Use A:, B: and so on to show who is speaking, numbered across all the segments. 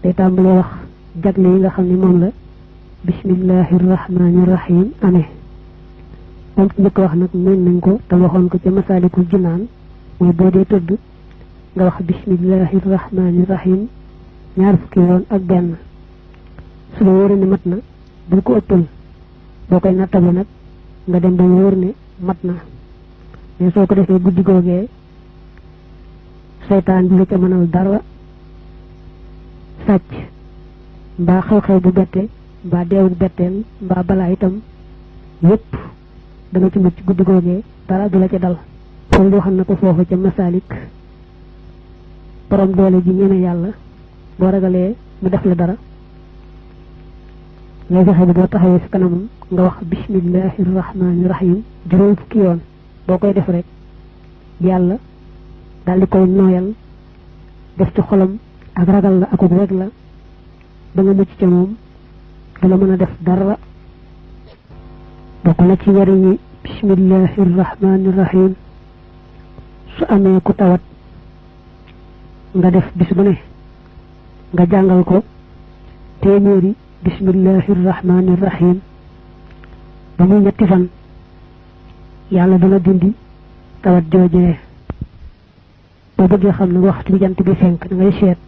A: day tàmbalee wax jagle yi nga xam ne moom la bismillahir rahmanir rahim amee moom ci njëkk wax nag mën nañ ko te waxoon ko ca Masaalikul Jinaan mooy boo dee tëdd nga wax bismillahir rahmanir rahim ñaar fukki yoon ak benn su la wóoree ne mat na bul ko ëppal boo koy nattable nag nga dem ba wóor ne mat na mais soo ko defee guddi googee seytaan bi la ca mënal dara sàcc mbaa xew-xew bu bette mbaa deewul betteel mbaa balaa itam yépp da nga ci mucc guddi googee dara du la ca dal kon waxal na ko foofu ca Masaalik borom doole ji ñeme yàlla boo ragalee mu def la dara ngay fexe bi boo taxawee si kanamam nga wax bismillahir rahmanir rahim juróom fukki yoon boo koy def rek yàlla daal di koy nooyal def ci xolam ak ragal la ak weg la ba nga mucc ca moom du la mën a def dara bokk na ci njariñi bismillahir rahmanir rahim su amee ku tawat nga def bis bu ne nga jàngal ko téeméeri bismillahir rahmanir rahim ba muy ñetti fan yàlla dana dindi tawat joojee boo bëggee xam ne waxtu bi jant bi fenk da ngay seet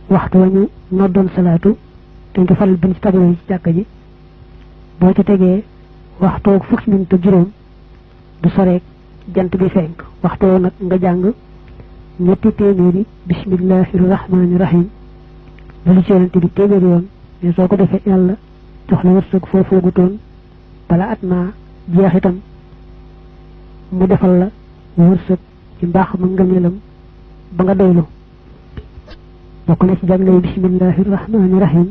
A: waxtu wa ñu noddoon salaatu dañ ko faral bind ci tableau yi ci jàkka ji boo ci tegee waxtoog fukki minute ak juróom du soreek jant bi fenk waxtoo nag nga jàng ñetti téeméeri bismillahir rahmanir rahim lu ci yonent bi téeméeri yoon mais soo ko defee yàlla jox la wërsëg foo foogutoon bala at maa jeex itam mu defal la wërsëg ci mbaax ma ngëneelam ba nga doylu bokk na ci jagley bismillahir rahmanir rahim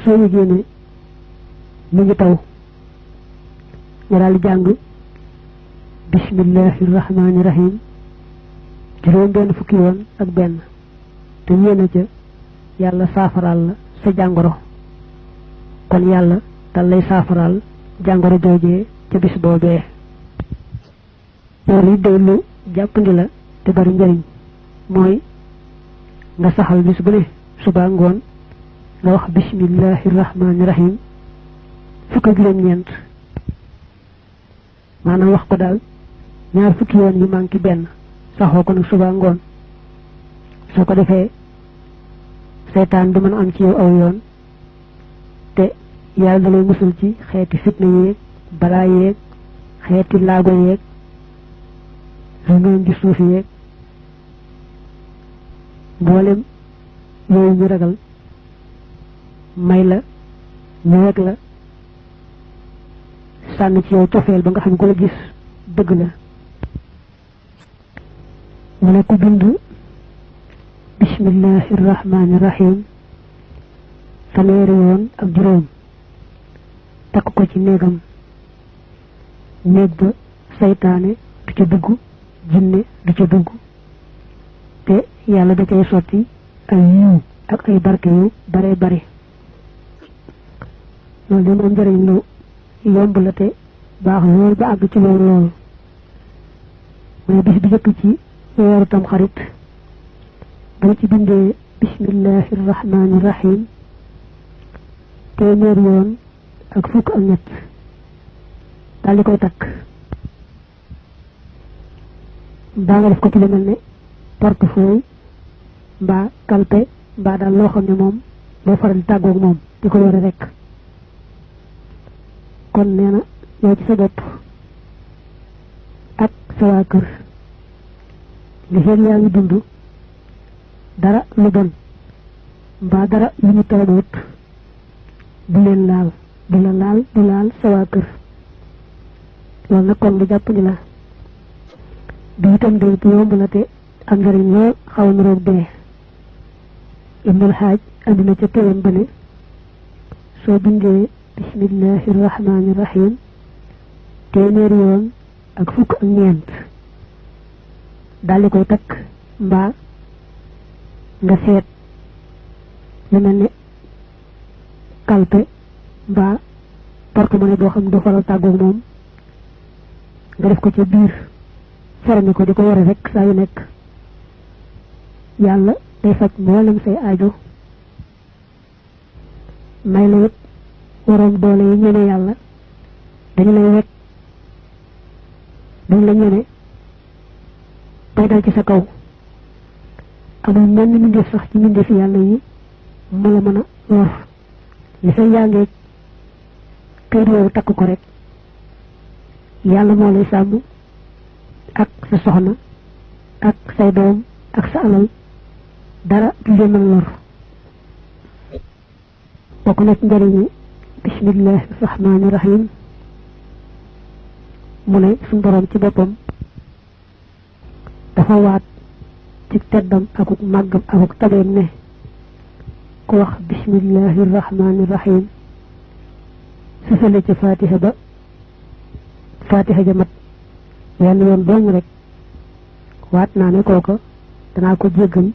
A: soo yëgee ne mu ngi taw nga daal di jàng bismillahir rahmanir rahim juróom benn fukki yoon ak benn te yéena ca yàlla saafaraal la sa jàngoro kon yàlla dal lay saafaraal jàngoro joojee ca bis boobee loolu day lu jàppandi la te bari njariñ mooy nga saxal bis bu ne suba ngoon nga wax bismillahir rahmanir rahim fukk ak juróom-ñeent maanaam wax ko daal ñaar fukki yoon yu manqué benn saxoo ko nag suba ngoon soo ko defee seytaan du mën a am ci yow aw yoon te yàlla da lay musul ci xeeti fitna yeeg balaa yeeg xeeti laago yeeg lu ngeen di suuf yeeg mboolem yooyu ñu ragal may la ñu weg la sànn ci yow cofeel ba nga xam ko la gis bëgg la mu ne ku bind bismillahir rahmanir rahim fanweeri yoon ak juróom takk ko ci néegam néeg ba saytaane du ca dugg jinne du ca dugg te yàlla da cay sotti ay yiw ak ay barke yu bare bare loolu de moom njëriñ lu yomb la te baax lool ba àgg ci loolu loolu mooy bis bi jëkk ci weeru tam xarit boo ci bindee bismillahir rahmanir rahim téeméer yoon ak fukk ak ñett daal di koy takk daa nga def ko ci lu mel ne portefeuille mbaa kalpe mbaa daal loo xam ne moom doo faral di tàggoog moom di ko yore rek kon nee na yow ci sa bopp ak sa waa kër li xel yaa ngi dund dara lu bon mbaa dara lu ñu toogoot du leen laal du la laal du laal sa waa kër loolu nag kon lu jàpp ni la bi itam day bu yomb la te am njëriñ lool xaw na roog dee Ibnul Haaj andi na ca téeram ba ne soo bindee bismillahir rahmanir rahim téeméeri yoon ak fukk ak ñeent daldi koy takk mbaa nga seet lu mel ne kalpe mbaa porte-monnaie boo xam ne doo faral tàggoog moom nga def ko ca biir ferme ko di ko ware rek saa yu nekk yàlla day faj mboolem say aajo may la it waroom doole yi ñene yàlla dañu lay wekk duñ la ñene bay dal ci sa kaw amul mel ni mbindeef sax ci mbindeefi yàlla yi mu la mën a lor li say yàngee kër woowu takk ko rek yàlla moo lay sàmm ak sa soxna ak say doom ak sa alal dara du leen mën lor bokk na ci njëriñi bismillahi rahmaani rahim mu ne suñu borom ci boppam dafa waat ci teddam akuk màggam akuk tabeem ne ku wax bismillahi rahmaani rahim sësale ca fatiha ba fatiha ja mat wenn yoon dong rek waat naa ne kooka danaa ko jéggal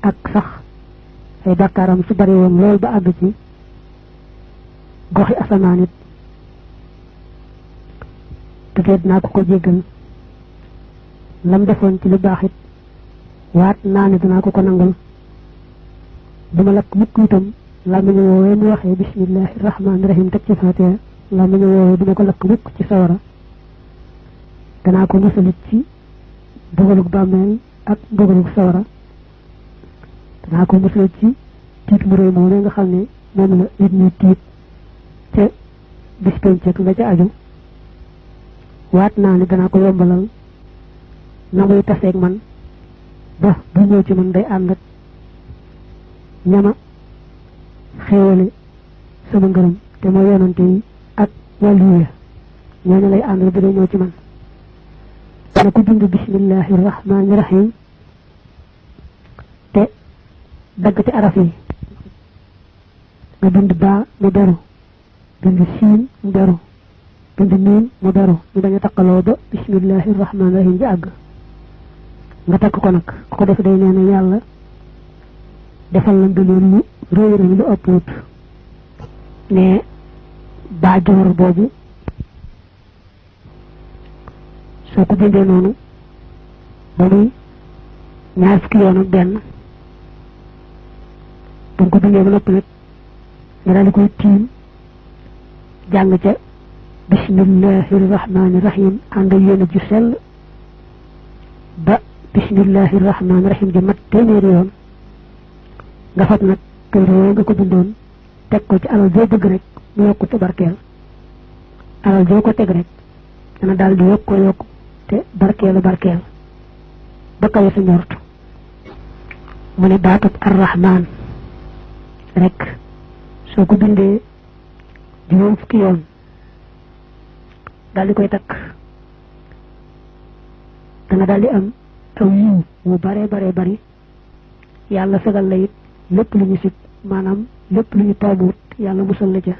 A: ak sax ay bàkkaaram su bari woon lool ba àgg ci goxi asamaan it te dinaa ko jéggal lam defoon ci lu baax it waat naa ne danaa ko nangul duma lakk mukk itam làmmiñu woowee mu waxee bismillahi rahmaani rahim teg ci fatiha làmmiñu woowee duma ko lakk mukk ci sawara danaa ko musalit ci mbugalug bàmmeel ak mbugalug sawara danaa ko musalit ci tiit mu réy moom nga xam ne moom la nit ñi tiit ca bis penceek la ca aju waat naa ne danaa ko yombalal na muy taseeg man ba bu ñëw ci man day ànd ak ñama xéewale sama ngërëm te mooy yonante yi ak wàllu yi ñooñu lay àndal bu dee ñëw ci man dana ko bind bismillahi rahmaani rahim te dagg ci araf yi nga bind baa mu beru bind siin mu beru bind miin mu beru ñu bañ a taqaloo ba bismillahi rahmaani rahim bi àgg nga takk ko nag ku ko def day nee na yàlla defal la ngëneel lu réy réy lu ëpp wut ne baa joor boobu soo ko bindee noonu ba muy ñaar fukki yoon ak benn ba nga ko bindee ba noppi nag nga daal di koy tiim jàng ca bismillahi rahmaani rahim ànd ak yéen ju sell ba bismillahi rahmaani rahim ji mat téeméeri yoon nga fab nag këyit nga ko bindoon teg ko ci alal joo bëgg rek mu yokku te barkeel alal joo ko teg rek dana daal di yokk te barkeelu barkeel ba kawe sa njort mu ne baatub arrahman rek soo ko bindee juróom fukki yoon daal di koy takk danga daal di am aw yiw wu bare bare bari yàlla fegal la it lépp lu ñu sib maanaam lépp lu ñu taamuut yàlla musal la ca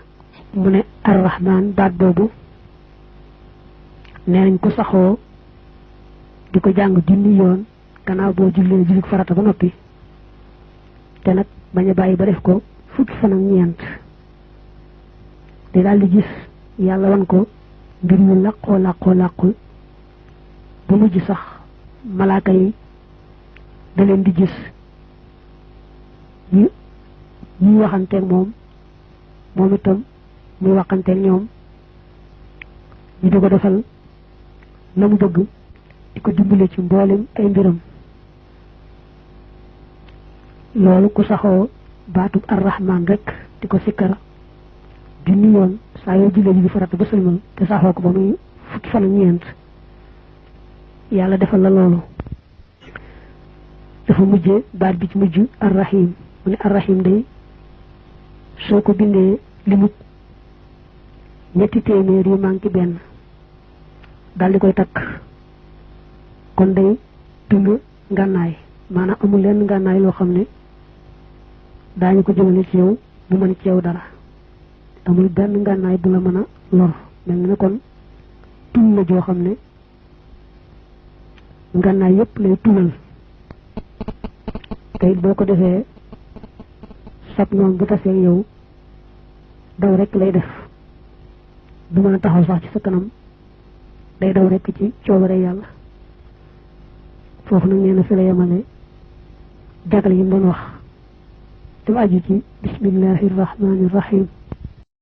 A: mu ne arrahman baat boobu nee nañ ko saxoo di ko jàng junni yoon gannaaw boo jullee jullit farata ba noppi te nag bañ a bàyyi ba def ko fukki fan ak ñeent di daal di gis yàlla wan ko mbir yu làqu ba mujj sax malaaka yi da leen di gis ñuy waxanteeg moom itam muy waxanteeg ñoom ñu di ko defal la mu bëgg di ko dimbale ci mboolem ay mbiram loolu ku saxoo baatub arrahman rek di ko sikkar junni yoon saa yoo jullee ji bi farata ba sëlmal te saxoo ko ba muy fukki fan ak ñeent yàlla defal la loolu dafa mujjee baat bi ci mujj arrahim mu ne arrahim day soo ko bindee limut ñetti téeméer yu manqué benn daal di koy takk kon day dund ngànnaay maanaam amul lenn ngànnaay loo xam ne daañu ko jëmale ci yow mu mën ci yow dara amul benn ngànnaay bu la mën a lor mel na ne kon tul la joo xam ne ngànnaay yépp lay tulal te boo ko defee sab noonu bu tasee yow daw rek lay def du mën a taxaw sax ci sa kanam day daw rek ci coobare yàlla foofu nag nee na fi la yemale jagal yi doon wax te aju ci bismillahir rahmanir rahim